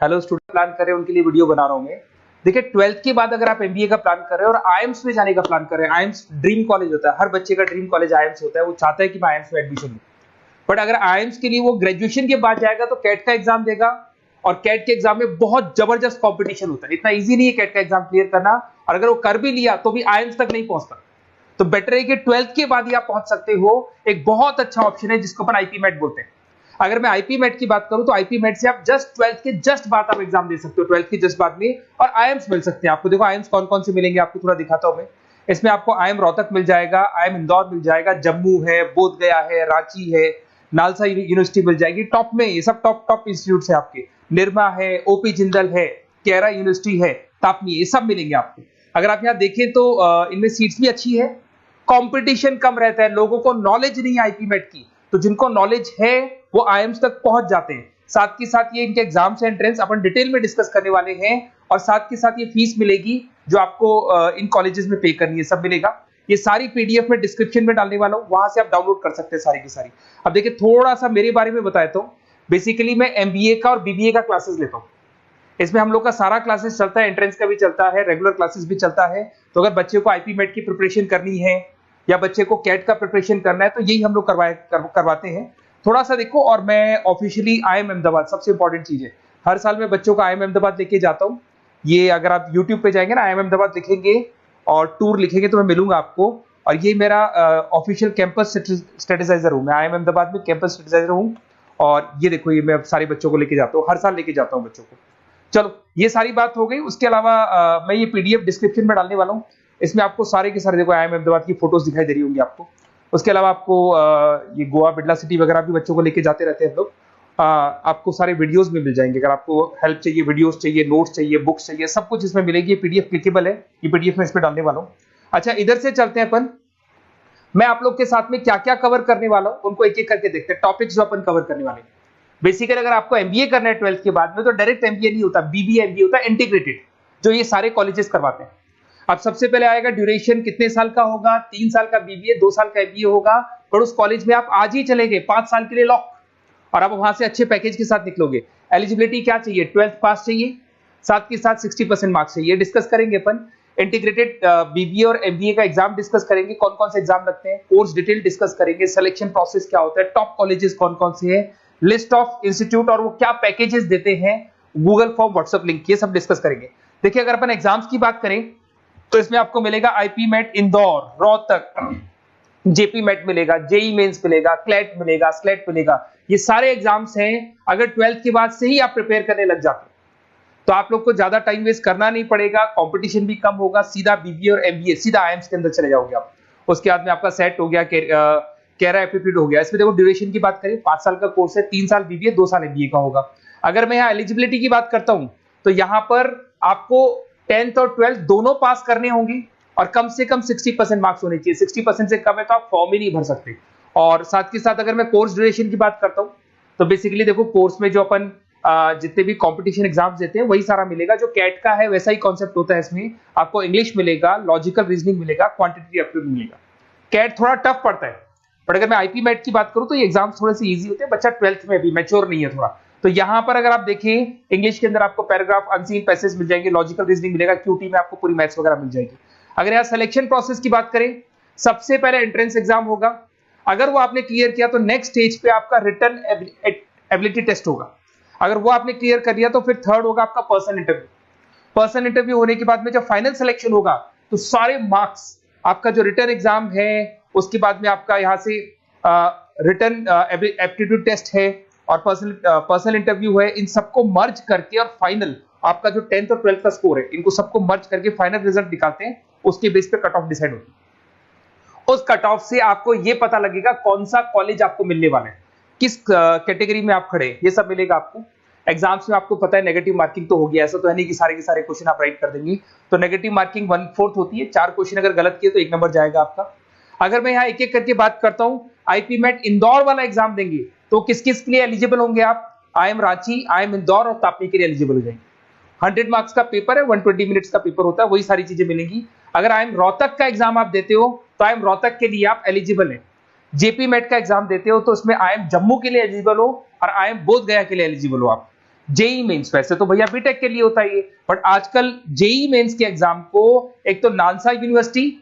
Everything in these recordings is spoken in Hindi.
हेलो स्टूडेंट प्लान कर रहे हैं उनके लिए वीडियो बना रहा हूं मैं। देखिए 12th के बाद अगर आप एमबीए का प्लान कर रहे हैं और आईएम्स में जाने का प्लान कर रहे हैं, आईएम्स ड्रीम कॉलेज होता है, हर बच्चे का ड्रीम कॉलेज आईएम्स होता है, वो चाहता है कि मैं आईएम्स में एडमिशन लूं। बट अगर आईएम्स के लिए वो ग्रेजुएशन के बाद जाएगा तो कैट का एग्जाम देगा और कैट के एग्जाम में बहुत जबरदस्त कॉम्पिटिशन होता है, इतना ईजी नहीं है कैट का एग्जाम क्लियर करना, और अगर वो कर भी लिया तो भी आईएम्स तक नहीं पहुंचता। तो बेटर है कि 12th के बाद ही आप पहुंच सकते हो। एक बहुत अच्छा ऑप्शन है जिसको अपन आईपी मेट बोलते हैं। अगर मैं आईपी मेट की बात करूं तो आईपी मेट से आप जस्ट 12th के जस्ट बाद आप एग्जाम दे सकते हो, 12th के जस्ट बाद में, और आईएम्स मिल सकते हैं आपको। देखो आईएम्स कौन कौन से मिलेंगे आपको थोड़ा दिखाता हूं मैं। इसमें आपको आईएम रोहतक मिल जाएगा, आईएम इंदौर मिल जाएगा, जम्मू है, बोधगया है, रांची है, नालसा यूनिवर्सिटी मिल जाएगी। टॉप में ये सब टॉप टॉप इंस्टीट्यूट है आपके, निर्मा है, ओपी जिंदल है, केरा यूनिवर्सिटी है, तापनी, ये सब मिलेंगे आपको। अगर आप यहाँ देखें तो इनमें सीट्स भी अच्छी है, कंपटीशन कम रहता है, लोगों को नॉलेज नहीं है आईपी मेट की, तो जिनको नॉलेज है वो आईएम्स तक पहुंच जाते हैं। साथ के साथ ये इनके एग्जाम से एंट्रेंस अपन डिटेल में डिस्कस करने वाले हैं, और साथ के साथ ये फीस मिलेगी जो आपको इन कॉलेजेस में पे करनी है, सब मिलेगा। ये सारी पीडीएफ में डिस्क्रिप्शन में डालने वाला हूं, वहां से आप डाउनलोड कर सकते हैं सारी की सारी। अब देखिए थोड़ा सा मेरे बारे में बताया तो बेसिकली मैं एमबीए का और बीबीए का क्लासेस लेता हूं। इसमें हम लोग का सारा क्लासेस चलता है, एंट्रेंस का भी चलता है, रेगुलर क्लासेस भी चलता है। तो अगर बच्चे को आईपी मेट की प्रिपरेशन करनी है या बच्चे को कैट का प्रिपरेशन करना है तो यही हम लोग करवाते हैं। थोड़ा सा देखो, और मैं ऑफिशियली आईएम अहमदाबाद, सबसे इंपॉर्टेंट चीज है, हर साल मैं बच्चों को आईएम अहमदाबाद लेके जाता हूँ। ये अगर आप यूट्यूब पे जाएंगे ना, आईएम अहमदाबाद लिखेंगे और टूर लिखेंगे तो मैं मिलूंगा आपको। और ये मेरा ऑफिशियल कैंपस स्ट्रेटेजाइजर हूँ, मैं आईएम अहमदाबाद में कैंपस स्ट्रेटेजाइजर हूँ। और ये देखो, ये मैं सारे बच्चों को लेके जाता हूँ, हर साल लेके जाता हूँ बच्चों को। चलो ये सारी बात हो गई। उसके अलावा मैं ये पीडीएफ डिस्क्रिप्शन में डालने वाला हूँ। इसमें आपको सारे के सारे, देखो आईएम अहमदाबाद की फोटोज दिखाई दे रही होंगी आपको। उसके अलावा आपको ये गोवा, बिरला सिटी वगैरह भी बच्चों को लेके जाते रहते हैं हम लोग। आपको सारे वीडियोस में मिल जाएंगे, अगर आपको हेल्प चाहिए, वीडियोस चाहिए, नोट्स चाहिए, बुक्स चाहिए, सब कुछ इसमें मिलेगी। ये पीडीएफ क्लिकेबल है, ये पीडीएफ में इसमें डालने वाला हूँ। अच्छा इधर से चलते हैं अपन, मैं आप लोग के साथ में क्या क्या कवर करने वाला हूँ उनको एक एक करके देखते हैं, टॉपिक्स जो अपन कवर करने वाले हैं। बेसिकली अगर आपको एमबीए करना है 12th के बाद में तो डायरेक्ट एमबीए नहीं होता, बीबीए एमबीए होता है, इंटीग्रेटेड, जो ये सारे कॉलेजेस करवाते हैं। अब सबसे पहले आएगा ड्यूरेशन, कितने साल का होगा, 3 साल का बीबीए, 2 साल का एमबीए होगा। पर उस कॉलेज में आप आज ही चले गए 5 साल के लिए लॉक, और आप वहां से अच्छे पैकेज के साथ निकलोगे। एलिजिबिलिटी क्या चाहिए, 12th पास चाहिए, साथ के साथ 60% मार्क्स चाहिए। डिस्कस करेंगे अपन इंटीग्रेटेड बीबीए और एमबीए का एग्जाम डिस्कस करेंगे, कौन कौन से एग्जाम लगते हैं, कोर्स डिटेल डिस्कस करेंगे, सिलेक्शन प्रोसेस क्या होता है, टॉप कॉलेजेस कौन कौन से हैं, लिस्ट ऑफ इंस्टीट्यूट और वो क्या पैकेजेस देते हैं, गूगल फॉर्म, व्हाट्सएप लिंक, ये सब डिस्कस करेंगे। देखिए अगर अपन एग्जाम्स की बात करें तो इसमें आपको मिलेगा IPMAT Indore, Rohtak, JIPMAT मिलेगा, जेई मेंस मिलेगा, क्लैट मिलेगा, स्लेट मिलेगा। ये सारे एग्जाम्स हैं। अगर 12th के बाद से ही आप प्रिपेयर करने लग जाते तो आप लोग को ज्यादा टाइम वेस्ट करना नहीं पड़ेगा, कंपटीशन भी कम होगा, सीधा बीबीए और एमबीए सीधा आईएम्स के अंदर चले जाओगे आप। उसके बाद में आपका सेट हो गया, कैरा एप्टीट्यूड हो गया। इसमें देखो ड्यूरेशन की बात करें, 5 साल का कोर्स है, 3 साल बीबीए, 2 साल एमबीए का होगा। अगर मैं यहाँ एलिजिबिलिटी की बात करता हूं तो यहाँ पर आपको 10th और 12th दोनों पास करने होंगे और कम से कम 60% मार्क्स होने चाहिए। 60% से कम है तो आप फॉर्म ही नहीं भर सकते। और साथ के साथ अगर मैं कोर्स ड्यूरेशन की बात करता हूं तो बेसिकली देखो कोर्स में जो अपन जितने भी कंपटीशन एग्जाम्स देते हैं वही सारा मिलेगा, जो कैट का है वैसा ही कॉन्सेप्ट होता है। इसमें आपको इंग्लिश मिलेगा, लॉजिकल रीजनिंग मिलेगा, क्वांटिटेटिव एप्टीट्यूड मिलेगा। कैट थोड़ा टफ पड़ता है, बट अगर मैं आईपी मेट की बात करूं तो ये एग्जाम्स थोड़े से इजी होते हैं, बच्चा 12th में भी मैच्योर नहीं है थोड़ा। तो यहां पर अगर आप देखें इंग्लिश के अंदर आपको पैराग्राफ, अनसीन पैसेज मिल जाएंगे, लॉजिकल रीजनिंग मिलेगा, क्यूटी में आपको पूरी मैथ्स वगैरह मिल जाएगी। अगर यहाँ सिलेक्शन प्रोसेस की बात करें, सबसे पहले एंट्रेंस एग्जाम होगा, अगर वो आपने क्लियर किया तो नेक्स्ट स्टेज पे आपका रिटन एबिलिटी टेस्ट होगा। अगर वो आपने क्लियर कर लिया तो फिर थर्ड होगा आपका पर्सनल इंटरव्यू। पर्सनल इंटरव्यू होने के बाद में जब फाइनल सिलेक्शन होगा तो सारे मार्क्स, आपका जो रिटन एग्जाम है, उसके बाद में आपका यहाँ से रिटन एप्टीट्यूड टेस्ट है और पर्सनल इंटरव्यू है, इन सबको मर्ज करके और फाइनल आपका जो 10th और 12th का स्कोर है, इनको सबको मर्ज करके फाइनल रिजल्ट निकालते हैं। उसके बेस पे कट ऑफ डिसाइड होती है। उस कट ऑफ से आपको ये पता लगेगा कौन सा कॉलेज आपको मिलने वाला है, किस कैटेगरी में आप खड़े हैं, ये सब मिलेगा आपको। एग्जाम्स में आपको पता है नेगेटिव मार्किंग तो होगी, ऐसा तो है नहीं कि सारे के सारे क्वेश्चन आप राइट कर देंगे। तो नेगेटिव मार्किंग 1/4 होती है, 4 क्वेश्चन अगर गलत किए तो 1 नंबर जाएगा आपका। अगर मैं यहाँ एक एक करके बात करता हूँ, आईपी मेट इंदौर वाला एग्जाम देंगे तो किस किस के लिए एलिजिबल होंगे आप, आईएम रांची, आईएम इंदौर और तापनी के लिए एलिजिबल हो जाएंगे। 100 मार्क्स का पेपर है, 120 मिनट्स का पेपर होता है, वही सारी चीजें मिलेंगी। अगर आईएम रोहतक का एग्जाम आप देते हो तो आईएम रोहतक के लिए आप एलिजिबल है। जेपी मेट का एग्जाम देते हो तो उसमें आईएम जम्मू के लिए एलिजिबल हो और आईएम बोधगया के लिए एलिजिबल हो आप। जेई मेंस वैसे तो भैया बीटेक के लिए होता है ये, बट आजकल जेई मेंस के एग्जाम को एक तो नालसा यूनिवर्सिटी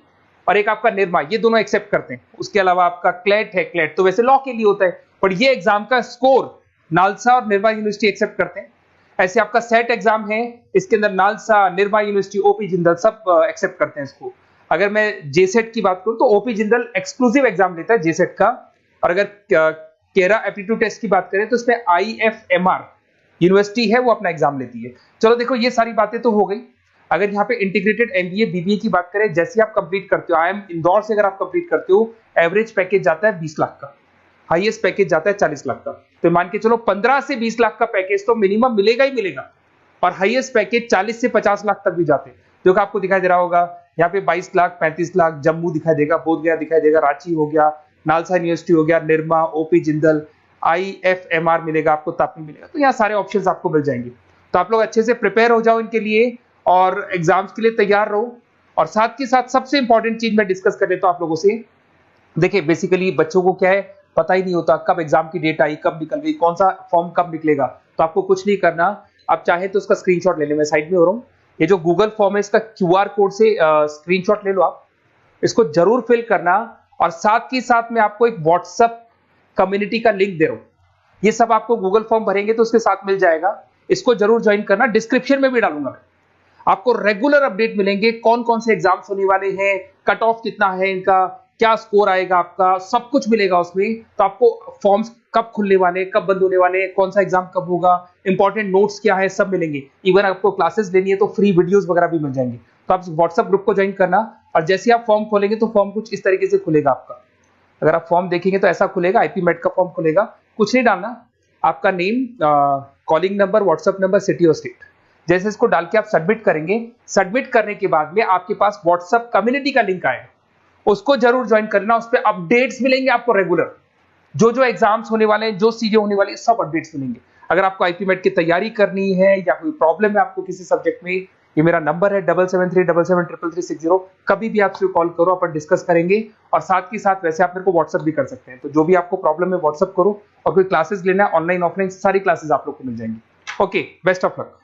और एक आपका निर्मा, ये दोनों एक्सेप्ट करते हैं। उसके अलावा आपका क्लेट है, क्लेट तो वैसे लॉ के लिए होता है, पर ये एग्जाम का स्कोर नालसा और निर्मा यूनिवर्सिटी एक्सेप्ट करते हैं। ऐसे आपका सेट एग्जाम है, इसके अंदर NALSA, Nirma university, OP Jindal सब एक्सेप्ट करते हैं इसको। अगर मैं जेसेट की बात करूं तो ओपी जिंदल एक्सक्लूसिव एग्जाम लेता है जेसेट का, और अगर केरा एप्टीट्यूड टेस्ट की बात करें तो इसमें आईएफएमआर यूनिवर्सिटी है वो अपना एग्जाम लेती है। चलो देखो ये सारी बातें तो हो गई। अगर यहाँ पे इंटीग्रेटेड एमबीए बीबीए की बात करें, जैसे आप कंप्लीट करते हो, आईएम इंदौर से अगर आप कंप्लीट करते हो, एवरेज पैकेज जाता है 20 लाख का, हाईएस्ट पैकेज जाता है 40 लाख का। तो मान के चलो 15 से 20 लाख का पैकेज तो मिनिमम मिलेगा ही मिलेगा, और हाईएस्ट पैकेज 40 से 50 लाख तक भी जाते हैं, जो कि आपको दिखाई दे रहा होगा यहाँ पे 22 लाख, 35 लाख, जम्मू दिखाई देगा, बोधगया दिखाई देगा, रांची हो गया, नालसा यूनिवर्सिटी हो गया, निर्मा, ओपी जिंदल, आईएफएमआर मिलेगा आपको, तापी मिलेगा। तो यहाँ सारे ऑप्शंस आपको मिल जाएंगे। तो आप लोग अच्छे से प्रिपेयर हो जाओ इनके लिए और एग्जाम्स के लिए तैयार रहो। और साथ के साथ सबसे इंपॉर्टेंट चीज मैं डिस्कस कर लेता हूं आप लोगों से। देखिए बेसिकली बच्चों को क्या है, पता ही नहीं होता कब एग्जाम की डेट आई, कब निकल गई, कौन सा फॉर्म कब निकलेगा। तो आपको कुछ नहीं करना, आप चाहे तो उसका स्क्रीनशॉट ले ले, मैं साइड में हो रहा हूँ। ये जो गूगल फॉर्म है इसका क्यूआर कोड से स्क्रीनशॉट ले लो, आप इसको जरूर फिल करना। और साथ ही साथ में आपको एक व्हाट्सएप कम्युनिटी का लिंक दे रहा हूं, ये सब आपको गूगल फॉर्म भरेंगे तो उसके साथ मिल जाएगा, इसको जरूर ज्वाइन करना। डिस्क्रिप्शन में भी डालूंगा मैं, आपको रेगुलर अपडेट मिलेंगे, कौन कौन से एग्जाम्स होने वाले हैं, कट ऑफ कितना है इनका, क्या स्कोर आएगा आपका, सब कुछ मिलेगा उसमें। तो आपको फॉर्म्स कब खुलने वाले, कब बंद होने वाले, कौन सा एग्जाम कब होगा, इंपॉर्टेंट नोट्स क्या है, सब मिलेंगे। इवन आपको क्लासेस लेनी है तो फ्री वीडियोस वगैरह भी मिल जाएंगे। तो आप व्हाट्सएप ग्रुप को ज्वाइन करना, और जैसे आप फॉर्म खोलेंगे तो फॉर्म कुछ इस तरीके से खुलेगा आपका। अगर आप फॉर्म देखेंगे तो ऐसा खुलेगा, आईपी मेट का फॉर्म खुलेगा, कुछ नहीं डालना, आपका name, calling number, WhatsApp number, city और स्टेट, जैसे इसको डाल के आप सबमिट करेंगे। सबमिट करने के बाद में आपके पास व्हाट्सएप कम्युनिटी का लिंक आएगा, उसको जरूर ज्वाइन करना। उस पर अपडेट्स मिलेंगे आपको रेगुलर, जो जो एग्जाम्स होने वाले हैं, जो चीजें होने वाली है, सब अपडेट्स मिलेंगे। अगर आपको आईपी मेट की तैयारी करनी है या कोई प्रॉब्लम है आपको किसी सब्जेक्ट में, ये मेरा नंबर है 7737733360, कभी भी आपसे कॉल करो, अपन डिस्कस करेंगे। और साथ ही साथ वैसे आप मेरे को व्हाट्सएप भी कर सकते हैं, तो जो भी आपको प्रॉब्लम है व्हाट्सएप करो। और कोई क्लासेस लेना है ऑनलाइन ऑफलाइन, सारी क्लासेस आप लोग को मिल जाएंगी। Okay, best of luck.